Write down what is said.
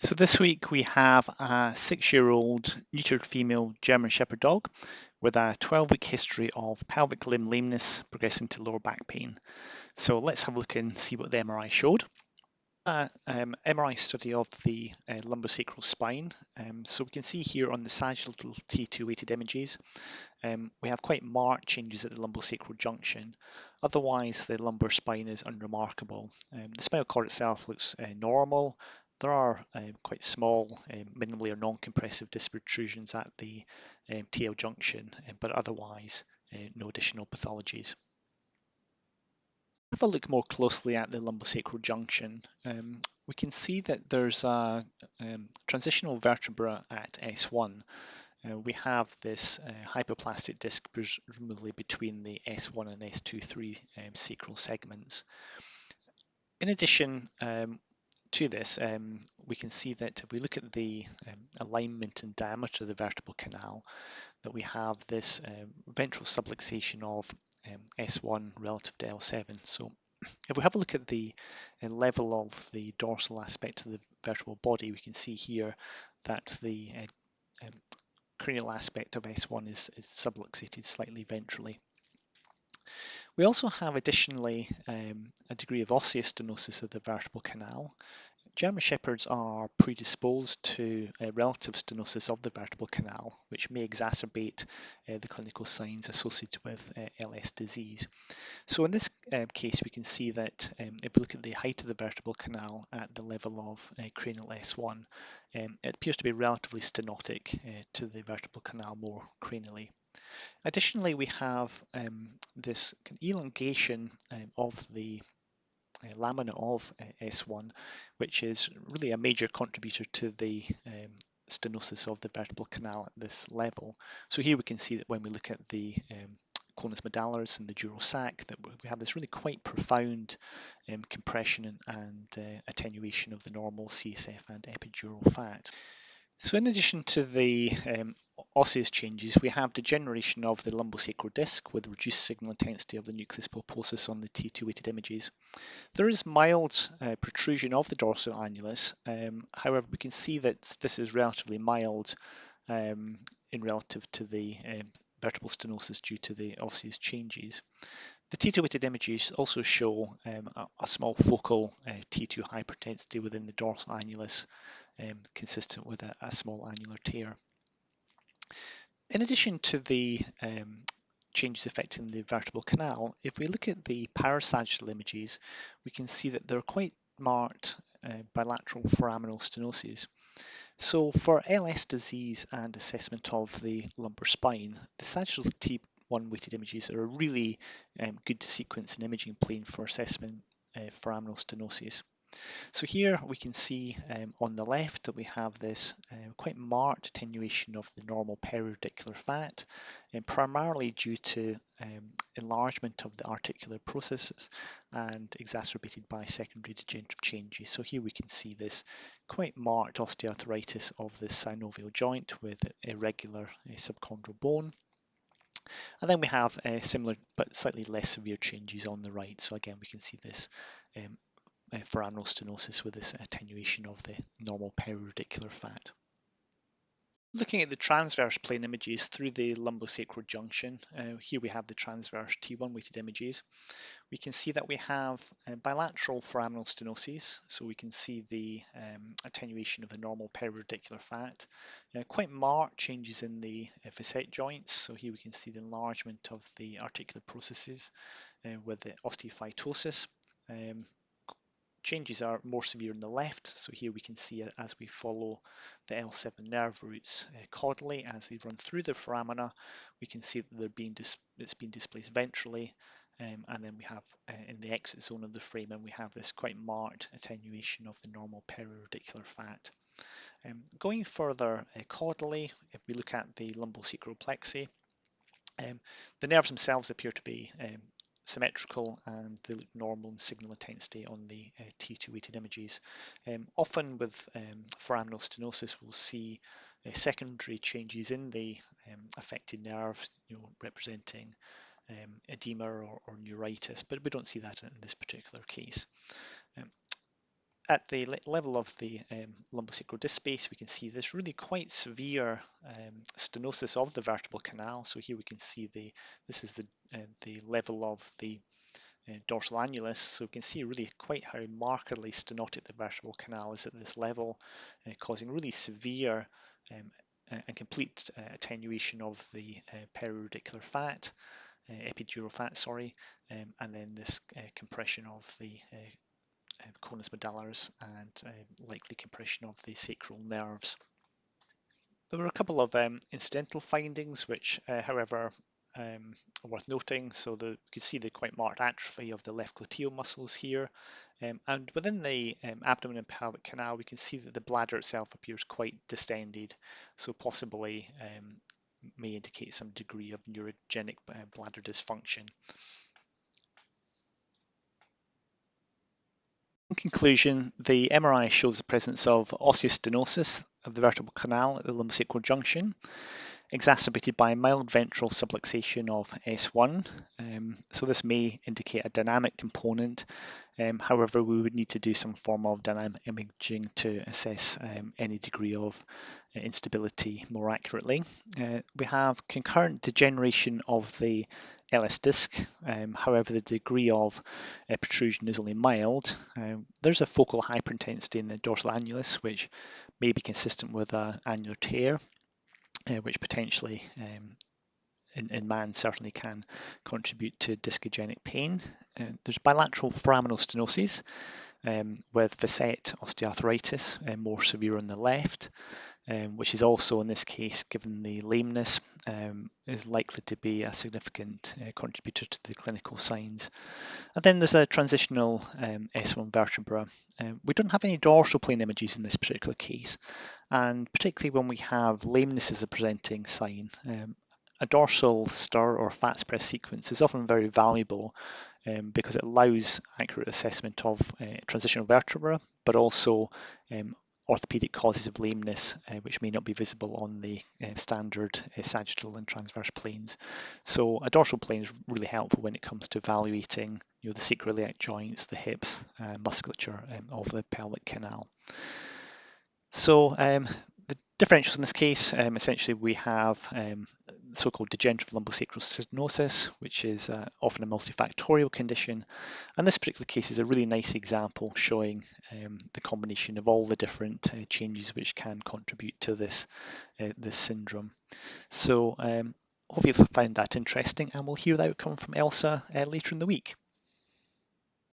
So this week we have a 6-year-old neutered female German Shepherd dog with a 12-week history of pelvic limb lameness progressing to lower back pain. So let's have a look and see what the MRI showed. MRI study of the lumbosacral spine. So we can see here on the sagittal T2 weighted images, we have quite marked changes at the lumbosacral junction. Otherwise, the lumbar spine is unremarkable. The spinal cord itself looks normal. There are quite small, minimally or non-compressive disc protrusions at the TL junction, but otherwise no additional pathologies. Have a look more closely at the lumbosacral junction. We can see that there's a transitional vertebra at S1. We have this hypoplastic disc presumably between the S1 and S2-3 sacral segments. In addition to this, we can see that if we look at the alignment and diameter of the vertebral canal, that we have this ventral subluxation of S1 relative to L7. So if we have a look at the level of the dorsal aspect of the vertebral body, we can see here that the cranial aspect of S1 is subluxated slightly ventrally. We also have additionally a degree of osseous stenosis of the vertebral canal. German Shepherds are predisposed to relative stenosis of the vertebral canal, which may exacerbate the clinical signs associated with LS disease. So in this case, we can see that if we look at the height of the vertebral canal at the level of cranial S1, it appears to be relatively stenotic to the vertebral canal more cranially. Additionally, we have this elongation of the lamina of S1, which is really a major contributor to the stenosis of the vertebral canal at this level. So here we can see that when we look at the conus medallaris and the dural sac, that we have this really quite profound compression and attenuation of the normal CSF and epidural fat. So in addition to the osseous changes, we have degeneration of the lumbosacral disc with reduced signal intensity of the nucleus pulposus on the T2 weighted images. There is mild protrusion of the dorsal annulus. However, we can see that this is relatively mild in relative to the vertebral stenosis due to the osseous changes. The T2 weighted images also show a small focal T2 hyperintensity within the dorsal annulus, consistent with a small annular tear. In addition to the changes affecting the vertebral canal, if we look at the parasagittal images, we can see that there are quite marked bilateral foraminal stenoses. So for LS disease and assessment of the lumbar spine, the sagittal T1 weighted images are a really good sequence and imaging plane for assessment foraminal stenosis. So here we can see on the left that we have this quite marked attenuation of the normal periradicular fat, primarily due to enlargement of the articular processes and exacerbated by secondary degenerative changes. So here we can see this quite marked osteoarthritis of the synovial joint with irregular subchondral bone. And then we have similar but slightly less severe changes on the right. So again, we can see this foraminal stenosis with this attenuation of the normal periradicular fat. Looking at the transverse plane images through the lumbosacral junction, here we have the transverse T1 weighted images. We can see that we have bilateral foraminal stenoses, so we can see the attenuation of the normal periradicular fat. Quite marked changes in the facet joints, so here we can see the enlargement of the articular processes with the osteophytosis. Changes are more severe on the left, so here we can see as we follow the L7 nerve roots caudally as they run through the foramina, we can see that it's being displaced ventrally, and then we have in the exit zone of the foramen we have this quite marked attenuation of the normal periradicular fat. Going further caudally, if we look at the lumbosacral plexi, the nerves themselves appear to be symmetrical and they look normal in signal intensity on the T2 weighted images. Often with foraminal stenosis we'll see secondary changes in the affected nerves, representing edema or neuritis, but we don't see that in this particular case. At the level of the lumbosacral disc space, we can see this really quite severe stenosis of the vertebral canal. So here we can see this is the level of the dorsal annulus. So we can see really quite how markedly stenotic the vertebral canal is at this level, causing really severe and complete attenuation of the periradicular fat, epidural fat, sorry, and then this compression of the conus medullaris and likely compression of the sacral nerves. There were a couple of incidental findings which, however, are worth noting. So you can see the quite marked atrophy of the left gluteal muscles here. And within the abdomen and pelvic canal, we can see that the bladder itself appears quite distended, so possibly may indicate some degree of neurogenic bladder dysfunction. In conclusion, the MRI shows the presence of osteostenosis of the vertebral canal at the lumbosacral junction, exacerbated by mild ventral subluxation of S1. So this may indicate a dynamic component. However, we would need to do some form of dynamic imaging to assess any degree of instability more accurately. We have concurrent degeneration of the LS disc. However, the degree of protrusion is only mild. There's a focal hyperintensity in the dorsal annulus, which may be consistent with an annular tear, which potentially in man certainly can contribute to discogenic pain. There's bilateral foraminal stenosis with facet osteoarthritis, more severe on the left, which is also in this case, given the lameness, is likely to be a significant contributor to the clinical signs. And then there's a transitional S1 vertebra. We don't have any dorsal plane images in this particular case, and particularly when we have lameness as a presenting sign, a dorsal stir or fat spread sequence is often very valuable because it allows accurate assessment of transitional vertebra, but also orthopedic causes of lameness, which may not be visible on the standard sagittal and transverse planes. So a dorsal plane is really helpful when it comes to evaluating the sacroiliac joints, the hips, musculature of the pelvic canal. So the differentials in this case, essentially we have so-called degenerative lumbosacral stenosis, which is often a multifactorial condition. And this particular case is a really nice example showing the combination of all the different changes which can contribute to this syndrome. So hopefully you'll find that interesting, and we'll hear the outcome from Elsa later in the week.